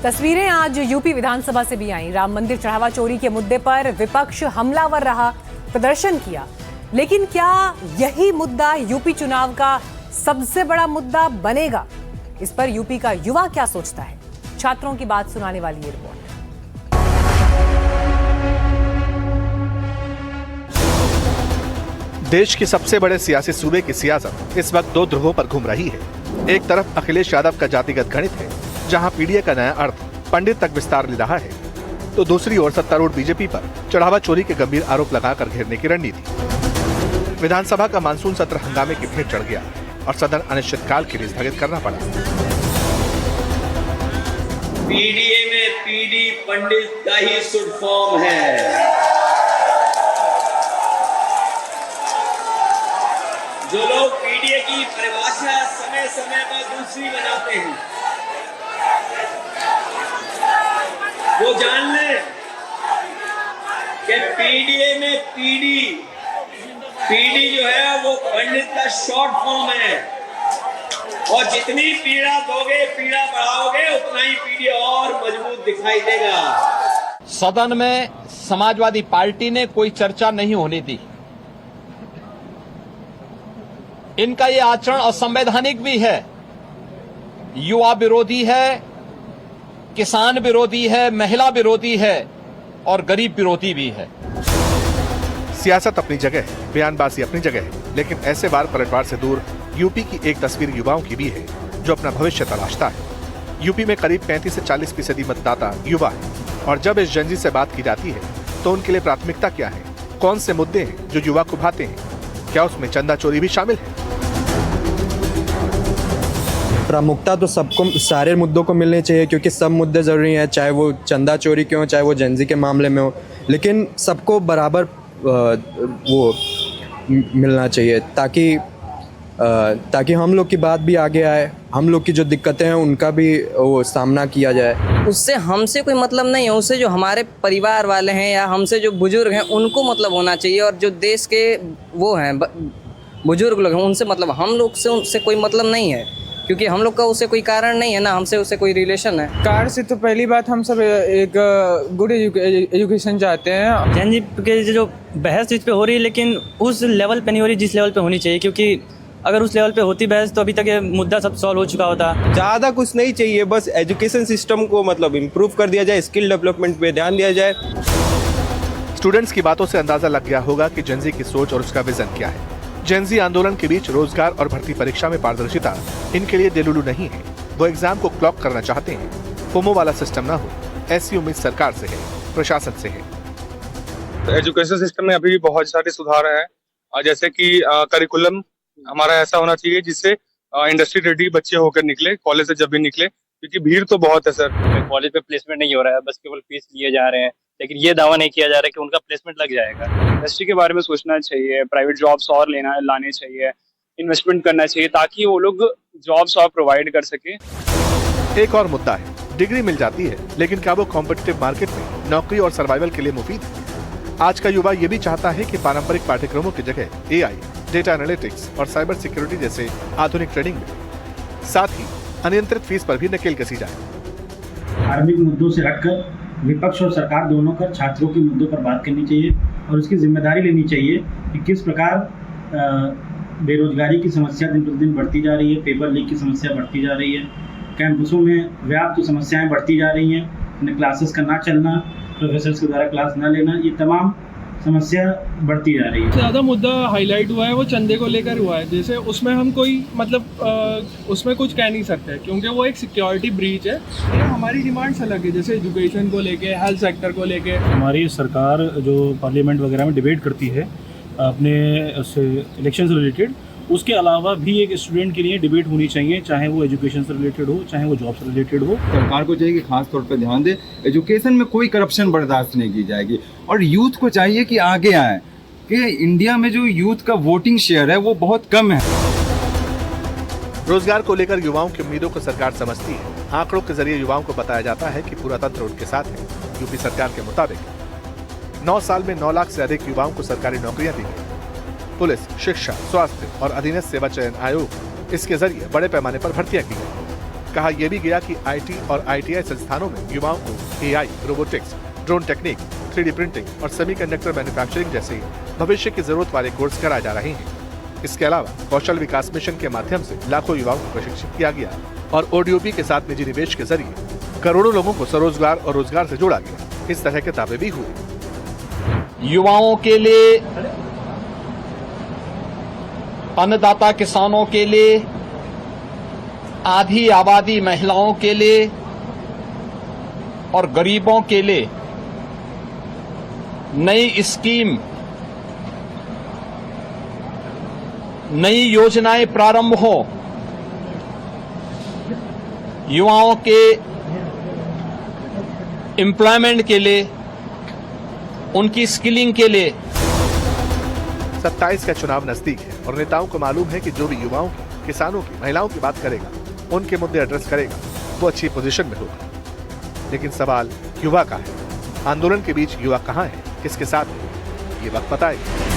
तस्वीरें आज यूपी विधानसभा से भी आई। राम मंदिर चढ़ावा चोरी के मुद्दे पर विपक्ष हमलावर रहा, प्रदर्शन किया। लेकिन क्या यही मुद्दा यूपी चुनाव का सबसे बड़ा मुद्दा बनेगा? इस पर यूपी का युवा क्या सोचता है? छात्रों की बात सुनाने वाली ये रिपोर्ट। देश के सबसे बड़े सियासी सूबे की सियासत इस वक्त दो ध्रुवों पर घूम रही है। एक तरफ अखिलेश यादव का जातिगत गणित है, जहां पीडीए का नया अर्थ पंडित तक विस्तार ले रहा है, तो दूसरी ओर सत्तारूढ़ बीजेपी पर चढ़ावा चोरी के गंभीर आरोप लगाकर घेरने की रणनीति। विधानसभा का मानसून सत्र हंगामे की भेंट चढ़ गया और सदन अनिश्चितकाल के लिए स्थगित करना पड़ा। पीडीए में पीडी पंडित का ही शुड फॉर्म है। जो लोग पीडीए की परिभाषा समय समय पर दूसरी बनाते हैं, वो जान लें कि पीडीए में पीडी जो है वो पंडित का शॉर्ट फॉर्म है, और जितनी पीड़ा दोगे, पीड़ा बढ़ाओगे, उतना ही पीडी और मजबूत दिखाई देगा। सदन में समाजवादी पार्टी ने कोई चर्चा नहीं होने दी। इनका ये आचरण असंवैधानिक भी है, युवा विरोधी है, किसान विरोधी है, महिला विरोधी है और गरीब विरोधी भी है। सियासत अपनी जगह है, बयानबाजी अपनी जगह है, लेकिन ऐसे वार पलटवार से दूर यूपी की एक तस्वीर युवाओं की भी है, जो अपना भविष्य तलाशता है। यूपी में करीब 35 से 40% मतदाता युवा है, और जब इस जनजी से बात की जाती है तो उनके लिए प्राथमिकता क्या है? कौन से मुद्दे हैं जो युवा को भाते हैं? क्या उसमें चंदा चोरी भी शामिल है? प्रमुखता तो सबको, सारे मुद्दों को मिलने चाहिए, क्योंकि सब मुद्दे ज़रूरी हैं, चाहे वो चंदा चोरी के हो, चाहे वो जेनजी के मामले में हो, लेकिन सबको बराबर वो मिलना चाहिए, ताकि हम लोग की बात भी आगे आए, हम लोग की जो दिक्कतें हैं उनका भी वो सामना किया जाए। उससे हमसे कोई मतलब नहीं है, उससे जो हमारे परिवार वाले हैं या हमसे जो बुजुर्ग हैं उनको मतलब होना चाहिए, और जो देश के वो हैं बुजुर्ग लोग हैं उनसे मतलब, हम लोग से उनसे कोई मतलब नहीं है, क्योंकि हम लोग का उससे कोई कारण नहीं है ना, हमसे उससे कोई रिलेशन है। कार से तो पहली बात हम सब एक गुड एजुकेशन चाहते हैं। जैन जी के जो बहस इस पे हो रही है, लेकिन उस लेवल पे नहीं हो रही जिस लेवल पे होनी चाहिए, क्योंकि अगर उस लेवल पे होती बहस तो अभी तक ये मुद्दा सब सॉल्व हो चुका होता। ज़्यादा कुछ नहीं चाहिए, बस एजुकेशन सिस्टम को मतलब इम्प्रूव कर दिया जाए, स्किल डेवलपमेंट पे ध्यान दिया जाए। स्टूडेंट्स की बातों से अंदाजा लग गया होगा कि जेनजी की सोच और उसका विजन क्या है। जेनजी आंदोलन के बीच रोजगार और भर्ती परीक्षा में पारदर्शिता इनके लिए दिलुलू नहीं है। वो एग्जाम को क्लॉक करना चाहते हैं, फोमो वाला सिस्टम ना हो। ऐसी उम्मीद सरकार से है, प्रशासन से है। एजुकेशन सिस्टम में अभी भी बहुत सारे सुधार हैं, जैसे कि करिकुलम हमारा ऐसा होना चाहिए जिससे इंडस्ट्री रेडी बच्चे होकर निकले, कॉलेज से जब भी निकले, क्योंकि भीड़ तो बहुत है सर। कॉलेज पे प्लेसमेंट नहीं हो रहा है, बस केवल फीस लिए जा रहे हैं, लेकिन ये दावा नहीं किया जा रहा है कि उनका प्लेसमेंट लग जाएगा। इंडस्ट्री के बारे में सोचना चाहिए, प्राइवेट जॉब्स और लाने चाहिए, इन्वेस्टमेंट करना चाहिए, ताकि वो लोग जॉब्स और प्रोवाइड कर सके। एक और मुद्दा है, डिग्री मिल जाती है, लेकिन क्या वो कॉम्पिटिटिव मार्केट में नौकरी और सर्वाइवल के लिए मुफीद है? आज का युवा ये भी चाहता है कि पारंपरिक पाठ्यक्रमों की जगह एआई, डेटा एनालिटिक्स और साइबर सिक्योरिटी जैसे आधुनिक ट्रेनिंग मिले। साथ ही अनियंत्रित फीस पर भी नकेल कसी जाए। धार्मिक मुद्दों से हटकर विपक्ष और सरकार दोनों कर छात्रों के मुद्दों पर बात करनी चाहिए, और उसकी जिम्मेदारी लेनी चाहिए कि किस प्रकार बेरोजगारी की समस्या दिन प्रतिदिन बढ़ती जा रही है, पेपर लीक की समस्या बढ़ती जा रही है, कैंपसों में व्याप्त समस्याएं बढ़ती जा रही हैं, क्लासेस का ना चलना, प्रोफेसर्स के द्वारा क्लास ना लेना, ये तमाम समस्या बढ़ती जा रही है। ज़्यादा मुद्दा हाईलाइट हुआ है वो चंदे को लेकर हुआ है, जैसे उसमें हम कोई मतलब उसमें कुछ कह नहीं सकते, क्योंकि वो एक सिक्योरिटी ब्रीच है। हमारी डिमांड्स अलग है, जैसे एजुकेशन को लेके, हेल्थ सेक्टर को लेके। हमारी सरकार जो पार्लियामेंट वगैरह में डिबेट करती है अपने इलेक्शन से रिलेटेड, उसके अलावा भी एक स्टूडेंट के लिए डिबेट होनी चाहिए, चाहे वो एजुकेशन से रिलेटेड हो, चाहे वो जॉब से रिलेटेड हो। सरकार को चाहिए कि खास तौर पर ध्यान दे, एजुकेशन में कोई करप्शन बर्दाश्त नहीं की जाएगी, और यूथ को चाहिए कि आगे आए, कि इंडिया में जो यूथ का वोटिंग शेयर है वो बहुत कम है। रोजगार को लेकर युवाओं की उम्मीदों को सरकार समझती है। आंकड़ों के जरिए युवाओं को बताया जाता है कि पूरा तंत्र उनके साथ है। यूपी सरकार के मुताबिक 9 साल में 9 लाख से अधिक युवाओं को सरकारी नौकरियां दी गई। पुलिस, शिक्षा, स्वास्थ्य और अधीनस्थ सेवा चयन आयोग, इसके जरिए बड़े पैमाने पर भर्तियां की गई। कहा यह भी गया कि आईटी और आईटीआई संस्थानों में युवाओं को AI, robotics, drone technique, 3D printing और सेमीकंडक्टर मैन्युफैक्चरिंग जैसे भविष्य की जरूरत वाले कोर्स कराए जा रहे हैं। इसके अलावा कौशल विकास मिशन के माध्यम से लाखों युवाओं को प्रशिक्षित किया गया और ओडीओपी के साथ निजी निवेश के जरिए करोड़ों लोगों को स्वरोजगार और रोजगार से जोड़ा गया। इस तरह के दावे भी हुए। युवाओं के लिए, अन्नदाता किसानों के लिए, आधी आबादी महिलाओं के लिए और गरीबों के लिए नई स्कीम, नई योजनाएं प्रारंभ हो, युवाओं के एम्प्लॉयमेंट के लिए, उनकी स्किलिंग के लिए। 27 का चुनाव नजदीक है और नेताओं को मालूम है कि जो भी युवाओं की, किसानों की, महिलाओं की बात करेगा, उनके मुद्दे एड्रेस करेगा, वो अच्छी पोजीशन में होगा। लेकिन सवाल युवा का है। आंदोलन के बीच युवा कहां है, किसके साथ है, ये वक्त बताएगा।